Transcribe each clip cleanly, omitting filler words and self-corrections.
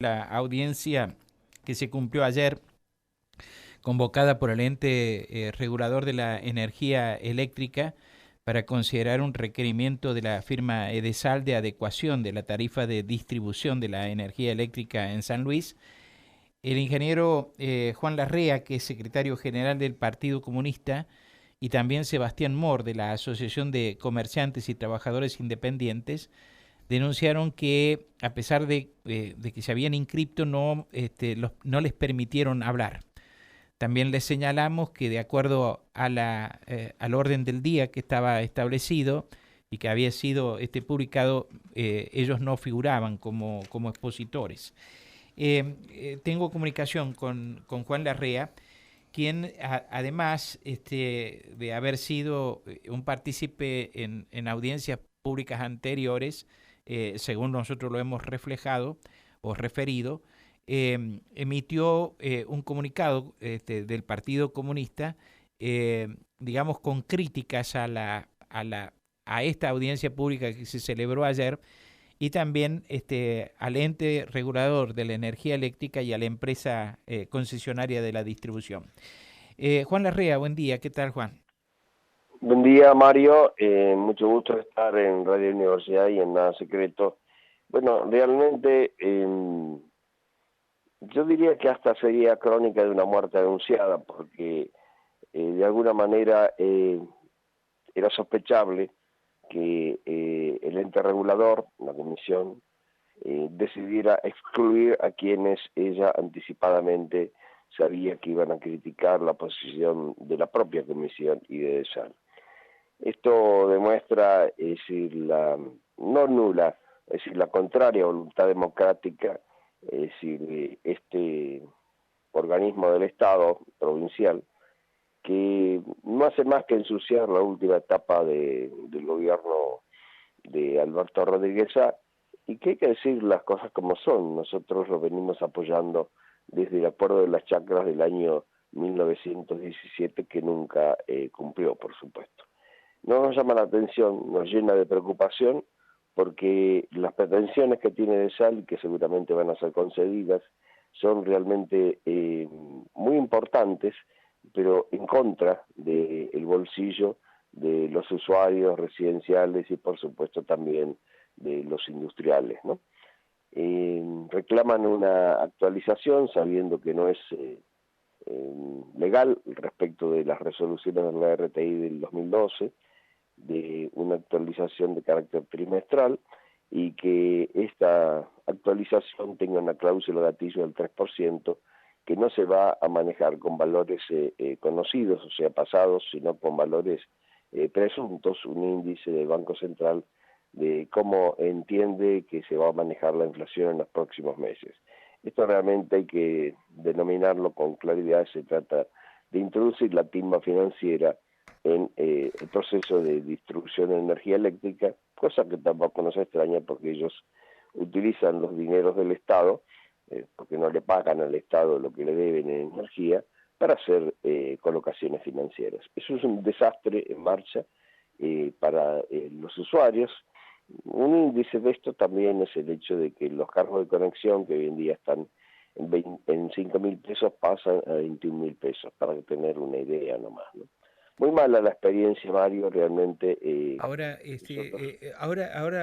La audiencia que se cumplió ayer, convocada por el ente regulador de la energía eléctrica para considerar un requerimiento de la firma Edesal de adecuación de la tarifa de distribución de la energía eléctrica en San Luis. El ingeniero Juan Larrea, que es secretario general del Partido Comunista, y también Sebastián Mor, de la Asociación de Comerciantes y Trabajadores Independientes, denunciaron que a pesar de que se habían inscripto, no les permitieron hablar. También les señalamos que de acuerdo al orden del día que estaba establecido y que había sido publicado, ellos no figuraban como expositores. Tengo comunicación con Juan Larrea, quien además de haber sido un partícipe en audiencias públicas anteriores, según nosotros lo hemos reflejado o referido, emitió un comunicado del Partido Comunista, digamos, con críticas a esta audiencia pública que se celebró ayer, y también al ente regulador de la energía eléctrica y a la empresa concesionaria de la distribución. Juan Larrea, buen día. ¿Qué tal, Juan? Buen día, Mario. Mucho gusto estar en Radio Universidad y en Nada Secreto. Bueno, realmente yo diría que hasta sería crónica de una muerte anunciada, porque de alguna manera era sospechable que el ente regulador, la comisión, decidiera excluir a quienes ella anticipadamente sabía que iban a criticar la posición de la propia comisión y de ESAL. Esto demuestra, es decir, la no nula, es decir, la contraria voluntad democrática, es decir, este organismo del Estado provincial, que no hace más que ensuciar la última etapa del gobierno de Alberto Rodríguez A, y que hay que decir las cosas como son. Nosotros lo venimos apoyando desde el acuerdo de las chacras del año 1917, que nunca cumplió, por supuesto. No nos llama la atención, nos llena de preocupación, porque las pretensiones que tiene de Sal, que seguramente van a ser concedidas, son realmente muy importantes, pero en contra del bolsillo de los usuarios residenciales y por supuesto también de los industriales, ¿no? Reclaman una actualización sabiendo que no es legal respecto de las resoluciones de la RTI del 2012, de una actualización de carácter trimestral, y que esta actualización tenga una cláusula gatillo del 3%, que no se va a manejar con valores conocidos, o sea, pasados, sino con valores presuntos, un índice del Banco Central de cómo entiende que se va a manejar la inflación en los próximos meses. Esto realmente hay que denominarlo con claridad. Se trata de introducir la timba financiera en el proceso de distribución de energía eléctrica, cosa que tampoco nos extraña porque ellos utilizan los dineros del Estado, porque no le pagan al Estado lo que le deben en energía, para hacer colocaciones financieras. Eso es un desastre en marcha para los usuarios. Un índice de esto también es el hecho de que los cargos de conexión, que hoy en día están en 5.000 pesos, pasan a 21.000 pesos, para tener una idea nomás, ¿no? Muy mala la experiencia, Mario, realmente. Ahora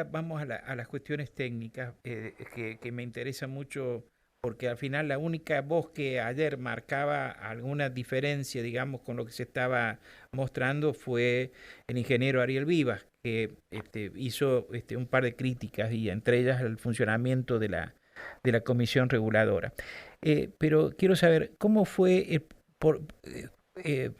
vamos a las cuestiones técnicas que me interesa mucho, porque al final la única voz que ayer marcaba alguna diferencia, digamos, con lo que se estaba mostrando fue el ingeniero Ariel Vivas, que hizo un par de críticas, y entre ellas el funcionamiento de la comisión reguladora. Pero quiero saber cómo fue eh,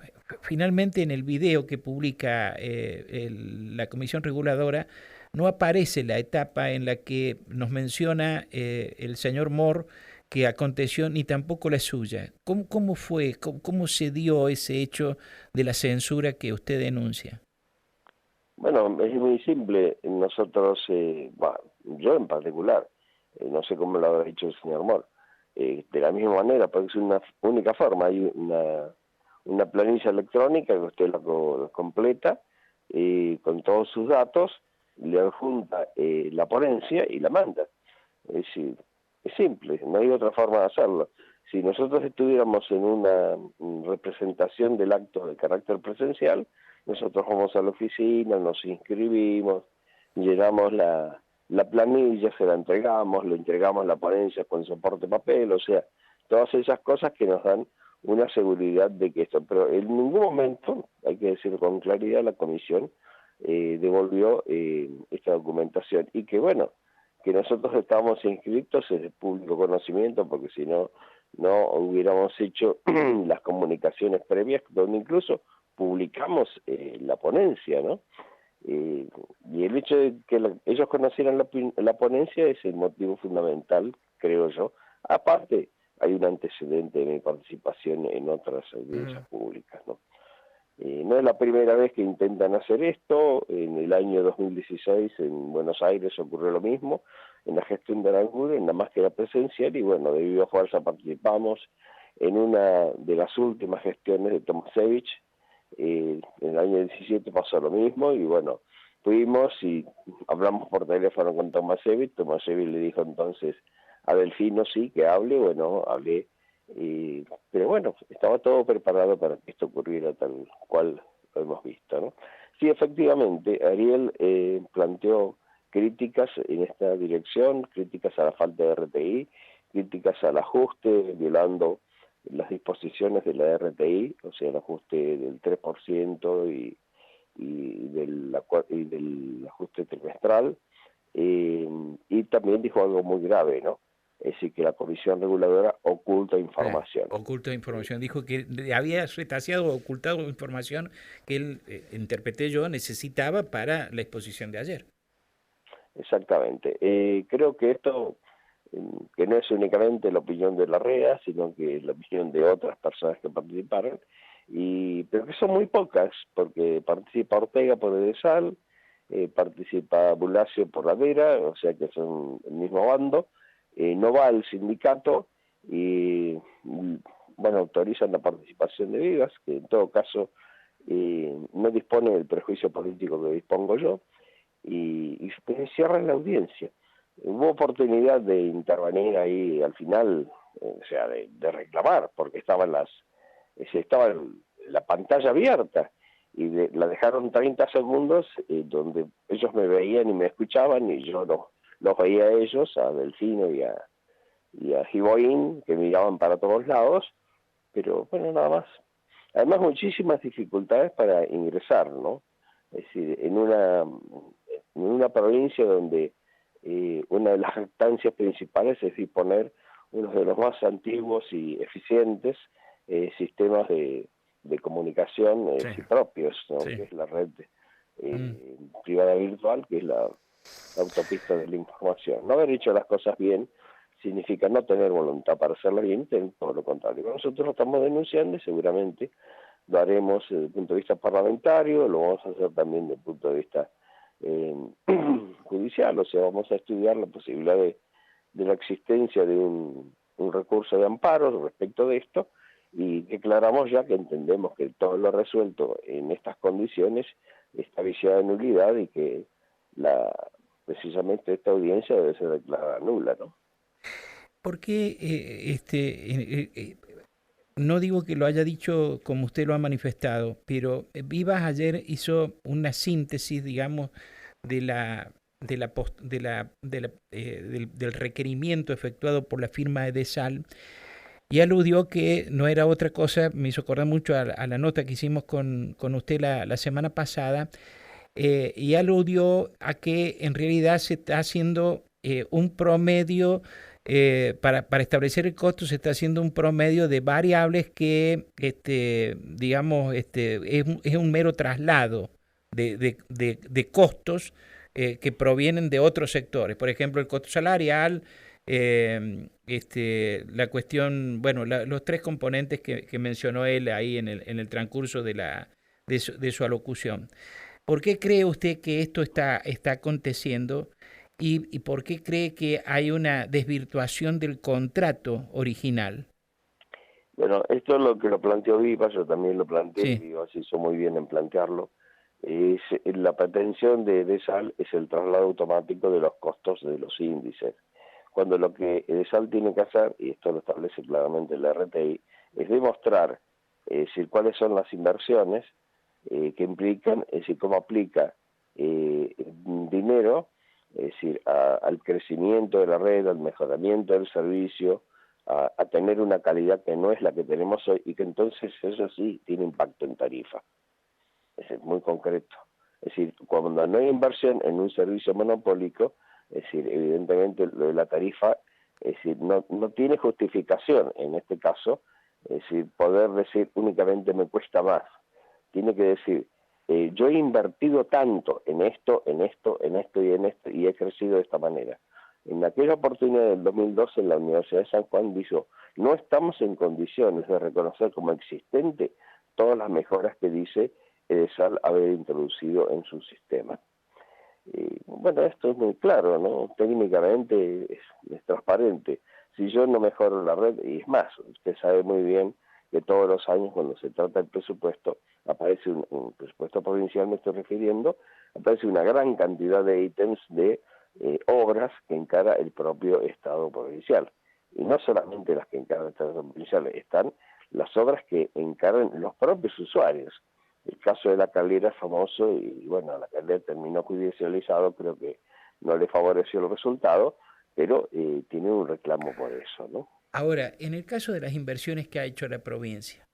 finalmente en el video que publica la Comisión Reguladora. No aparece la etapa en la que nos menciona el señor Mor que aconteció, ni tampoco la suya. ¿Cómo fue? ¿Cómo se dio ese hecho de la censura que usted denuncia? Bueno, es muy simple. Nosotros, yo en particular, no sé cómo lo habrá dicho el señor Mor, de la misma manera, porque es una única forma. Hay una planilla electrónica que usted lo completa con todos sus datos, le adjunta la ponencia y la manda. Es decir, es simple, no hay otra forma de hacerlo. Si nosotros estuviéramos en una representación del acto de carácter presencial, nosotros vamos a la oficina, nos inscribimos, llenamos la planilla, se la entregamos, lo entregamos a la ponencia con soporte papel, o sea, todas esas cosas que nos dan una seguridad de que esto, pero en ningún momento, hay que decir con claridad, la comisión devolvió esta documentación, y que bueno, que nosotros estábamos inscritos es de público conocimiento, porque si no, no hubiéramos hecho las comunicaciones previas, donde incluso publicamos la ponencia, ¿no? Y el hecho de que ellos conocieran la ponencia es el motivo fundamental, creo yo. Aparte, hay un antecedente de mi participación en otras audiencias públicas, ¿no? No es la primera vez que intentan hacer esto. En el año 2016 en Buenos Aires ocurrió lo mismo, en la gestión de Aranguren, nada más que era presencial, y bueno, de viva fuerza participamos en una de las últimas gestiones de Tomasevich. En el año 17 pasó lo mismo, y bueno, fuimos y hablamos por teléfono con Tomasevich. Tomasevich le dijo entonces a Delfino sí, que hable. Bueno, hablé. Pero bueno, estaba todo preparado para que esto ocurriera tal cual lo hemos visto, ¿no? Sí, efectivamente, Ariel planteó críticas en esta dirección, críticas a la falta de RTI, críticas al ajuste, violando las disposiciones de la RTI, o sea, el ajuste del 3% y del ajuste trimestral, y también dijo algo muy grave, ¿no? Es decir, que la Comisión Reguladora oculta información. Oculta información. Dijo que había retaseado o ocultado información que él, interpreté yo, necesitaba para la exposición de ayer. Exactamente. Creo que esto, que no es únicamente la opinión de la REA, sino que es la opinión de otras personas que participaron, pero que son muy pocas, porque participa Ortega por Edesal, participa Bulacio por la Vera, o sea que son el mismo bando. No va al sindicato y, bueno, autorizan la participación de Vivas, que en todo caso no dispone del prejuicio político que dispongo yo, y cierran la audiencia. Hubo oportunidad de intervenir ahí al final, o sea, de reclamar, porque estaba la pantalla abierta, y la dejaron 30 segundos donde ellos me veían y me escuchaban, y yo no los veía a ellos, a Delfino y a Giboín, que miraban para todos lados, pero bueno, nada más. Además, muchísimas dificultades para ingresar, ¿no? Es decir, en una provincia donde una de las jactancias principales es disponer uno de los más antiguos y eficientes sistemas de comunicación propios, ¿no? Sí. Que es la red privada virtual, que es la autopista de la información. No haber hecho las cosas bien significa no tener voluntad para hacerlas bien, todo lo contrario. Nosotros lo estamos denunciando y seguramente lo haremos desde el punto de vista parlamentario, lo vamos a hacer también desde el punto de vista judicial, o sea, vamos a estudiar la posibilidad de la existencia de un recurso de amparo respecto de esto, y declaramos ya que entendemos que todo lo resuelto en estas condiciones está viciada de nulidad, y que precisamente esta audiencia debe ser declarada nula, ¿no? ¿Por qué no digo que lo haya dicho como usted lo ha manifestado, pero Vivas ayer hizo una síntesis, digamos, de del requerimiento efectuado por la firma Edesal, y aludió que no era otra cosa? Me hizo acordar mucho a la nota que hicimos con usted la semana pasada, y aludió a que en realidad se está haciendo un promedio, para establecer el costo se está haciendo un promedio de variables que, digamos, es un mero traslado de costos que provienen de otros sectores. Por ejemplo, el costo salarial, la cuestión, bueno, los tres componentes que mencionó él ahí en el transcurso de su alocución. ¿Por qué cree usted que esto está aconteciendo, y por qué cree que hay una desvirtuación del contrato original? Bueno, esto es lo que lo planteó Vivas, yo también lo planteé, y Sí. Vivas hizo muy bien en plantearlo. La pretensión de SAL es el traslado automático de los costos de los índices. cuando lo que EDESAL tiene que hacer, y esto lo establece claramente el RTI, es demostrar cuáles son las inversiones que implican, es decir, cómo aplica dinero, es decir, al crecimiento de la red, al mejoramiento del servicio, a tener una calidad que no es la que tenemos hoy y que entonces eso sí tiene impacto en tarifa. Es muy concreto. Es decir, cuando no hay inversión en un servicio monopólico, es decir, evidentemente lo de la tarifa, es decir, no tiene justificación en este caso, es decir, poder decir únicamente me cuesta más. Tiene que decir, yo he invertido tanto en esto, en esto, en esto y en esto, y he crecido de esta manera. En aquella oportunidad del 2012 en la Universidad de San Juan dijo, no estamos en condiciones de reconocer como existente todas las mejoras que dice EDESAL haber introducido en su sistema. Bueno, esto es muy claro, ¿no? Técnicamente es transparente. Si yo no mejoro la red, y es más, usted sabe muy bien que todos los años cuando se trata del presupuesto, aparece un presupuesto provincial, me estoy refiriendo, aparece una gran cantidad de ítems de obras que encara el propio Estado provincial. Y no solamente las que encara el Estado provincial, están las obras que encaran los propios usuarios. El caso de La Calera es famoso y bueno, La Calera terminó judicializado, creo que no le favoreció el resultado, pero tiene un reclamo por eso, ¿no? Ahora, en el caso de las inversiones que ha hecho la provincia,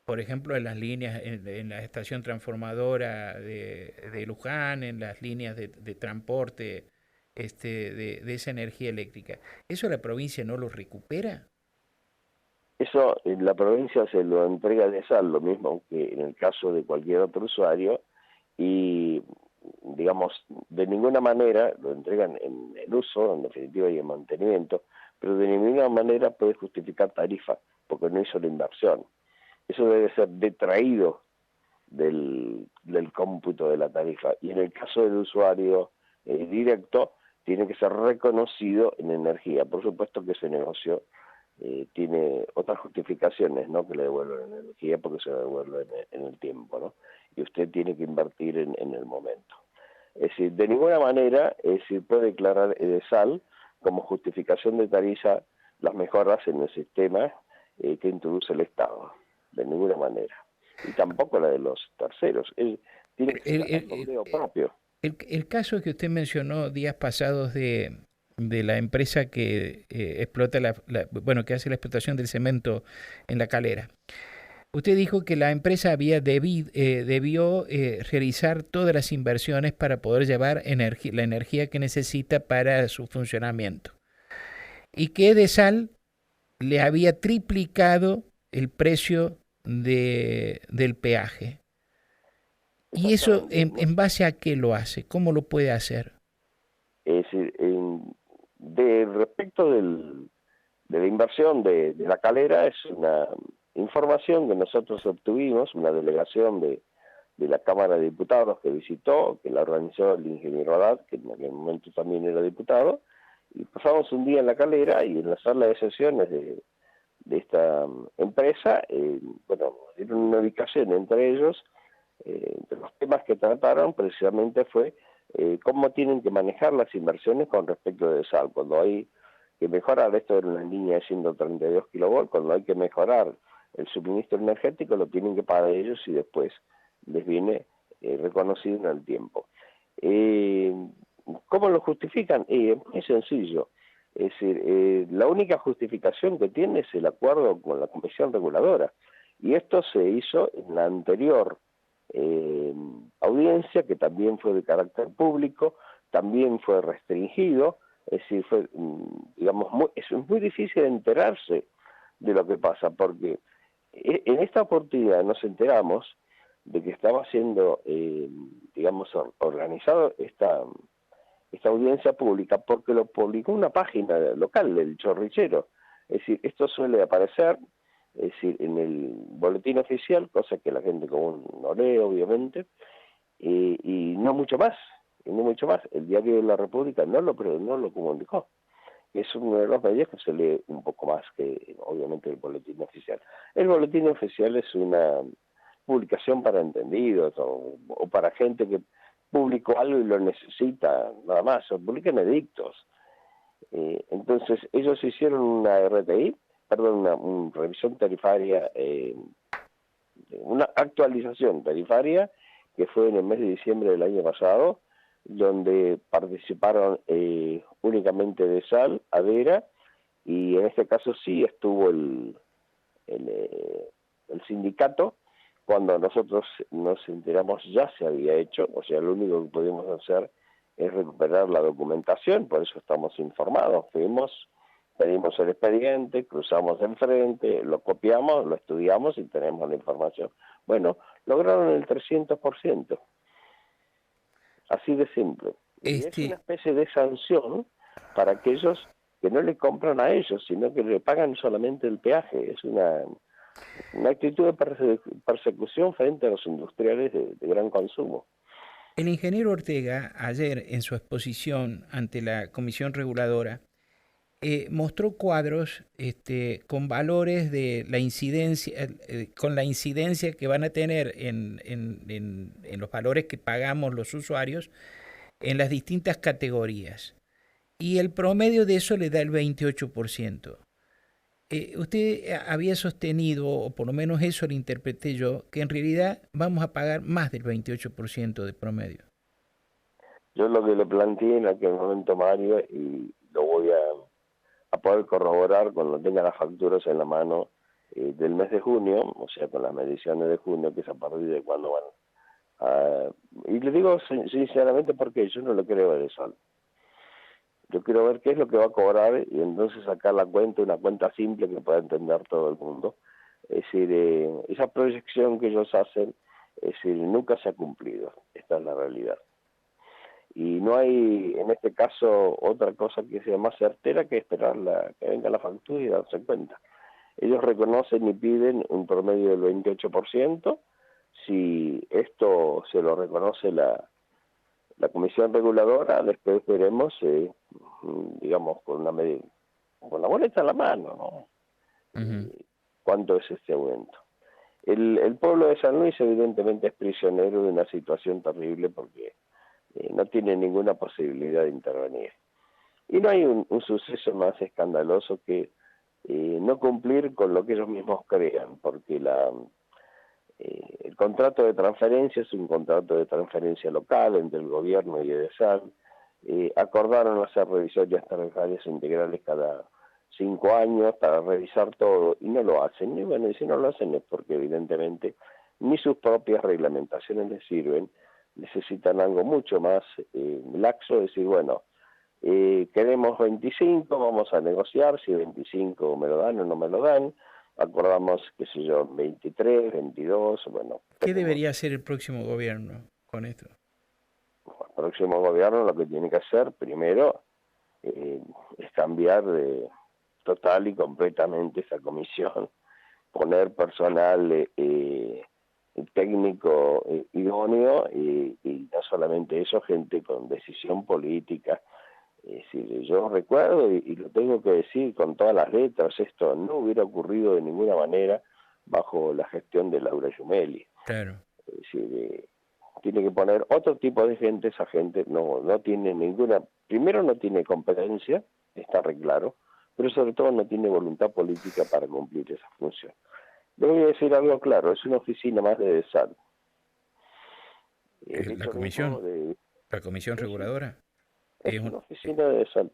por ejemplo, en las líneas, en la estación transformadora de Luján, en las líneas de transporte de esa energía eléctrica, ¿eso la provincia no lo recupera? Eso en la provincia se lo entrega de sal, lo mismo que en el caso de cualquier otro usuario, y digamos, de ninguna manera lo entregan en uso, en definitiva, y en mantenimiento, pero de ninguna manera puede justificar tarifa, porque no hizo la inversión. Eso debe ser detraído del cómputo de la tarifa. Y en el caso del usuario directo, tiene que ser reconocido en energía. Por supuesto que ese negocio tiene otras justificaciones, ¿no? Que le devuelven energía porque se devuelve en el tiempo, ¿no? Y usted tiene que invertir en el momento. Es decir, de ninguna manera, es decir, puede declarar EDESAL como justificación de tarifa las mejoras en el sistema que introduce el Estado. De ninguna manera. Y tampoco la de los terceros. Él tiene que El, ser a fondeo propio. el caso que usted mencionó días pasados de la empresa que explota bueno, que hace la explotación del cemento en La Calera. Usted dijo que la empresa debió realizar todas las inversiones para poder llevar la energía que necesita para su funcionamiento. Y que Edesal le había triplicado el precio del peaje. ¿Y eso Exactamente. ¿No? en base a qué lo hace? ¿Cómo lo puede hacer? Es decir, respecto de la inversión de La Calera, es una información que nosotros obtuvimos, una delegación de la Cámara de Diputados que visitó, que la organizó el ingeniero Haddad, que en aquel momento también era diputado, y pasamos un día en La Calera y en la sala de sesiones de esta empresa, bueno, dieron una ubicación entre ellos, entre los temas que trataron precisamente fue cómo tienen que manejar las inversiones con respecto de sal, cuando hay que mejorar, esto en una línea de 132 kilovolts, cuando hay que mejorar el suministro energético lo tienen que pagar ellos y después les viene reconocido en el tiempo. ¿Cómo lo justifican? Es muy sencillo. Es decir, la única justificación que tiene es el acuerdo con la Comisión Reguladora. Y esto se hizo en la anterior audiencia, que también fue de carácter público, también fue restringido, es decir, fue, digamos, es muy difícil enterarse de lo que pasa, porque en esta oportunidad nos enteramos de que estaba siendo, digamos, organizado esta audiencia pública porque lo publicó una página local del Chorrillero. Es decir, esto suele aparecer, es decir, en el boletín oficial, cosa que la gente común no lee, obviamente, y no mucho más, y no mucho más. El Diario de la República no lo comunicó. Es uno de los medios que se lee un poco más que, obviamente, el boletín oficial. El boletín oficial es una publicación para entendidos o para gente que publicó algo y lo necesita, nada más, o publican edictos. Entonces, ellos hicieron una RTI, perdón, una revisión tarifaria, una actualización tarifaria que fue en el mes de diciembre del año pasado, donde participaron únicamente de Sal, Adera, y en este caso sí estuvo el sindicato. Cuando nosotros nos enteramos ya se había hecho, o sea, lo único que pudimos hacer es recuperar la documentación, por eso estamos informados. Fuimos, pedimos el expediente, cruzamos enfrente, lo copiamos, lo estudiamos y tenemos la información. Bueno, lograron el 300%, así de simple. Y es una especie de sanción para aquellos que no le compran a ellos, sino que le pagan solamente el peaje. Es una actitud de persecución frente a los industriales de gran consumo. El ingeniero Ortega, ayer en su exposición ante la Comisión Reguladora, mostró cuadros con valores de la incidencia, con la incidencia que van a tener en los valores que pagamos los usuarios en las distintas categorías. Y el promedio de eso le da el 28%. Usted había sostenido, o por lo menos eso lo interpreté yo, que en realidad vamos a pagar más del 28% de promedio. Yo lo que le planteé en aquel momento, Mario, y lo voy a poder corroborar cuando tenga las facturas en la mano del mes de junio, o sea, con las mediciones de junio, que es a partir de cuando van a... Y le digo sinceramente porque yo no lo creo de Sol. Yo quiero ver qué es lo que va a cobrar y entonces sacar la cuenta, una cuenta simple que pueda entender todo el mundo. Es decir, esa proyección que ellos hacen, es decir, nunca se ha cumplido. Esta es la realidad. Y no hay, en este caso, otra cosa que sea más certera que esperar que venga la factura y darse cuenta. Ellos reconocen y piden un promedio del 28%. Si esto se lo reconoce la comisión reguladora, después veremos, digamos, con la boleta en la mano, ¿no? ¿Cuánto es este aumento? El pueblo de San Luis evidentemente es prisionero de una situación terrible porque no tiene ninguna posibilidad de intervenir. Y no hay un suceso más escandaloso que no cumplir con lo que ellos mismos crean, porque el contrato de transferencia es un contrato de transferencia local entre el gobierno y EDESAL. Acordaron hacer revisorías tarifarias integrales cada 5 años para revisar todo y no lo hacen. Y bueno, y si no lo hacen es porque evidentemente ni sus propias reglamentaciones les sirven, necesitan algo mucho más laxo, decir, bueno, queremos 25, vamos a negociar, si 25 me lo dan o no me lo dan, acordamos, qué sé yo, 23, 22, bueno. ¿Qué debería hacer el próximo gobierno con esto? El próximo gobierno lo que tiene que hacer, primero, es cambiar total y completamente esa comisión, poner personal técnico idóneo y no solamente eso, gente con decisión política. Es decir, yo recuerdo, y lo tengo que decir con todas las letras, esto no hubiera ocurrido de ninguna manera bajo la gestión de Laura Giumelli. Claro. Es decir, tiene que poner otro tipo de gente, esa gente no tiene ninguna, primero no tiene competencia, está re claro, pero sobre todo no tiene voluntad política para cumplir esa función. Le voy a decir algo claro, es una oficina más de DESAL. ¿La comisión? ¿La comisión reguladora? Es una oficina de DESAL.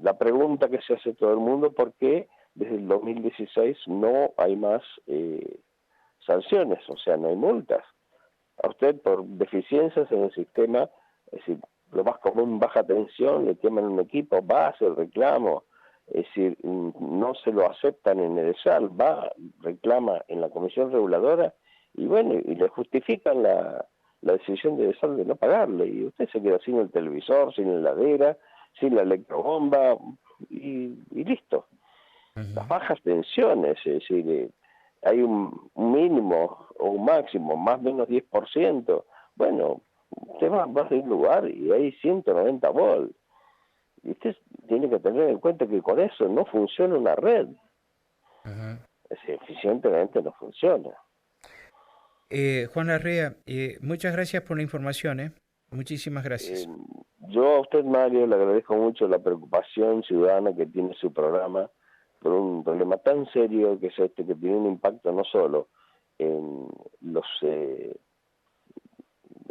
La pregunta que se hace todo el mundo, ¿por qué desde el 2016 no hay más sanciones? O sea, no hay multas. A usted por deficiencias en el sistema, es decir, lo más común, baja tensión, le queman un equipo, va a hacer reclamo, es decir, no se lo aceptan en el EDESAL, va, reclama en la comisión reguladora y bueno, y le justifican la decisión de EDESAL de no pagarle y usted se queda sin el televisor, sin la heladera, sin la electrobomba y listo. Las bajas tensiones, es decir, hay un mínimo o un máximo, más o menos 10%. Bueno, usted va a un lugar y hay 190 volts. Y usted tiene que tener en cuenta que con eso no funciona una red. Es decir, eficientemente no funciona. Juan Larrea, muchas gracias por la información. Muchísimas gracias. Yo a usted, Mario, le agradezco mucho la preocupación ciudadana que tiene su programa por un problema tan serio que es este, que tiene un impacto no solo en los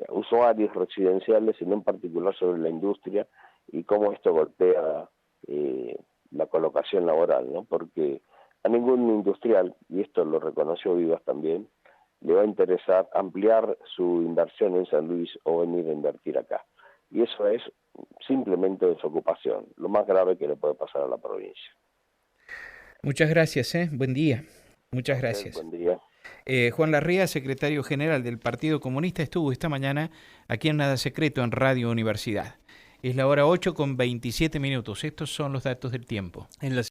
usuarios residenciales, sino en particular sobre la industria y cómo esto golpea la colocación laboral, ¿no? Porque a ningún industrial, y esto lo reconoció Vivas también, le va a interesar ampliar su inversión en San Luis o venir a invertir acá. Y eso es simplemente desocupación, lo más grave que le puede pasar a la provincia. Muchas gracias, buen día. Muchas gracias. Buen día. Juan Larrea, secretario general del Partido Comunista, estuvo esta mañana aquí en Nada Secreto en Radio Universidad. Es la hora 8:27. Estos son los datos del tiempo.